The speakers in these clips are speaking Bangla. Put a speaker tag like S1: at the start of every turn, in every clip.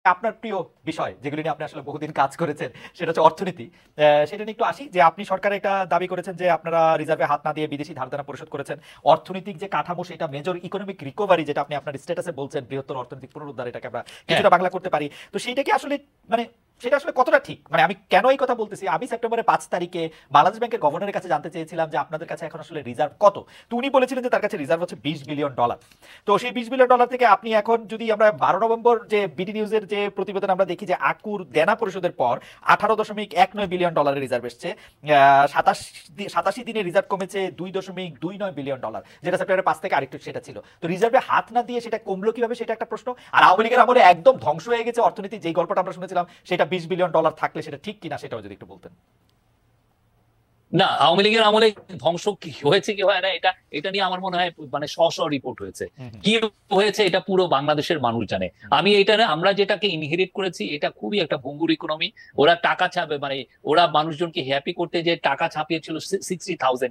S1: আপনার প্রিয় বিষয় যেগুলি নিয়ে আপনি আসলে বহুদিন কাজ করেছেন সেটা হচ্ছে অর্থনীতি। সেটা নিয়ে একটু আসি যে আপনি সরকার একটা দাবি করেছেন যে আপনারা রিজার্ভে হাত না দিয়ে বিদেশি ধারদানা পরিশোধ করেছেন। অর্থনৈতিক যে কাঠামো সেটা মেজর ইকোনমিক রিকভারি যেটা আপনি আপনার স্ট্যাটাসে বলছেন বৃহত্তর অর্থনৈতিক পুনরুদ্ধার এটাকে আমরা
S2: হ্যাঁ।
S1: কিছুটা বাংলা করতে পারি। তো সেইটা কি আসলে মানে সেটা আসলে কতটা ঠিক? মানে আমি কেন এই কথা বলতেছি, আমি সেপ্টেম্বরের 5 তারিখে বাংলাদেশ ব্যাংকের গভর্নরের কাছে জানতে চেয়েছিলাম যে আপনাদের কাছে এখন আসলে রিজার্ভ কত। তো উনি বলেছিলেন যে তার কাছে রিজার্ভ হচ্ছে $20 বিলিয়ন। তো সেই $20 বিলিয়ন থেকে আপনি এখন যদি আমরা 12 নভেম্বর যে বিডি নিউজের যে প্রতিবেদন আমরা দেখি যে আকুর দেনা পরিশোধের পর $18.19 বিলিয়ন রিজার্ভ এসছে। 87 দিনে রিজার্ভ কমেছে $2.29 বিলিয়ন, যেটা সেপ্টেম্বরের 5 থেকে আরেকটু সেটা ছিল। তো রিজার্ভে হাত না দিয়ে সেটা কমলো কিভাবে, সেটা একটা প্রশ্ন। আর আওয়ামী লীগের আমলে একদম ধ্বংস হয়ে গেছে অর্থনীতি, যেই গল্পটা আমরা শুনেছিলাম সেটা $20 বিলিয়ন থাকলে সেটা ঠিক কিনা সেটাও যদি একটু বলতেন।
S2: না, আওয়ামী লীগের আমলে ধ্বংস কি হয়েছে কি হয় না, এটা এটা নিয়ে আমার মনে হয় মানে রিপোর্ট হয়েছে।
S1: হুম হুম
S2: কি হয়েছে এটা পুরো বাংলাদেশের মানুষ জানে।
S1: হুম
S2: আমি এটা না, আমরা যেটাকে ইনহেরিট করেছি এটা খুবই একটা ভঙ্গুর ইকোনমি। ওরা টাকা ছাপে, মানে ওরা মানুষজনকে হ্যাপি করতে যে টাকা ছাপিয়েছিল 60,000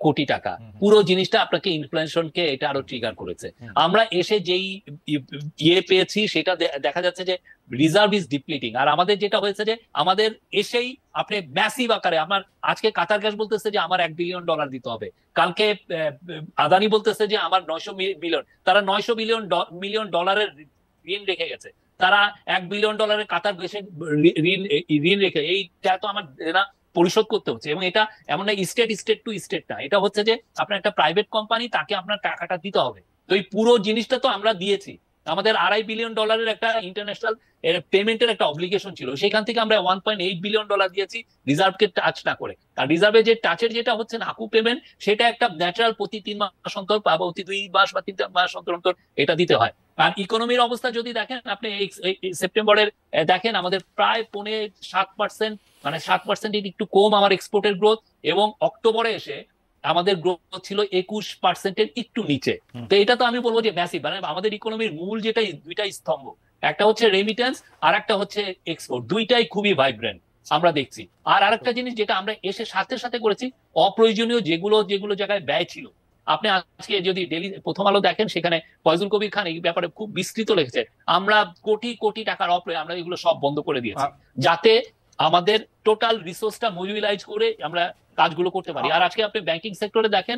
S2: কোটি টাকা।
S1: হুম হুম
S2: পুরো জিনিসটা আপনাকে ইনফ্লেশনকে এটা আরো ট্রিগার করেছে।
S1: হুম
S2: আমরা এসে যেই পেয়েছি সেটা দেখা যাচ্ছে যে রিজার্ভ ইজ ডিপ্লিটিং। আর আমাদের যেটা হয়েছে যে আমাদের এসেই আপনি ম্যাসিভ আকারে, আমার আজকে কাতার গ্যাস বলতেছে যে আমার $1 বিলিয়ন দিতে হবে। কালকে আদানি বলতেছে যে আমার 900 বিলিয়ন, তারা 900 মিলিয়ন ডলারের ঋণ রেখে গেছে। তারা $1 বিলিয়ন কাতার গ্যাসে ঋণ ঋণ রেখে, এইটা তো আমার না পরিশোধ করতে হচ্ছে। এবং এটা এমন না স্টেট টু স্টেট না, এটা হচ্ছে যে আপনার একটা প্রাইভেট কোম্পানি, তাকে আপনার টাকাটা দিতে হবে। তো এই পুরো জিনিসটা তো আমরা দিয়েছি। আমাদের $2.5 বিলিয়ন একটা ইন্টারন্যাশনাল পেমেন্টের একটা অব্লিগেশন ছিল, সেখান থেকে আমরা $1.8 বিলিয়ন দিয়েছি রিজার্ভকে টাচ না করে। আর রিজার্ভে যে টাচের যেটা হচ্ছে না আকু পেমেন্ট, সেটা একটা ন্যাচারাল প্রতি 3 মাস অন্তর বা প্রতি 2 মাস বা 3 মাস অন্তর অন্তর এটা দিতে হয়। আর ইকোনমির অবস্থা যদি দেখেন আপনি এই সেপ্টেম্বরের, দেখেন আমাদের প্রায় 7%, মানে 7% একটু কম আমার এক্সপোর্টের গ্রোথ। এবং অক্টোবরে এসে আমাদের গ্রোথ ছিল 21%-এর একটু নিচে।
S1: হুম
S2: তো এটা তো আমি বলবো যে ম্যাসিভ। মানে আমাদের ইকোনমির মূল যেটা দুইটা স্তম্ভ, একটা হচ্ছে রেমিটেন্স আর একটা হচ্ছে এক্সপোর্ট, দুইটাই খুবই ভাইব্রেন্ট আমরা দেখছি। আর আরেকটা জিনিস যেটা আমরা এসে সাথে সাথে করেছি, অপ্রয়োজনীয় যেগুলো যেগুলো জায়গায় ব্যয় ছিল, আপনি আজকে যদি ডেলি প্রথম আলো দেখেন, সেখানে ফয়জুল কবির খান এই ব্যাপারে খুব বিস্তৃত লিখেছে। আমরা কোটি কোটি টাকার আমরা এগুলো সব বন্ধ করে দিয়েছি, যাতে আমাদের টোটাল রিসোর্সটা মোবিলাইজ করে আমরা কাজগুলো করতে পারি। আর আজকে আপনি ব্যাংকিং সেক্টরে দেখেন,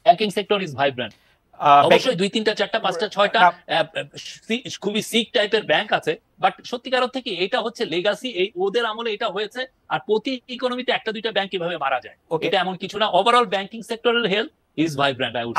S2: ব্যাংকিং সেক্টর ইজ ভাইব্রেন্ট। অবশ্যই 2, 3টা, 4টা, 5টা, 6টা খুবই সিক টাইপের ব্যাংক আছে, বাট সত্যিকার থেকে এটা হচ্ছে লেগাসি, এই ওদের আমলে এটা হয়েছে। আর প্রতি ইকোনমিতে 1-2টা ব্যাংক কিভাবে মারা যায়,
S1: ওকে।
S2: এটা এমন কিছু না। ওভারঅল ব্যাংকিং সেক্টরের health is vibrant, I would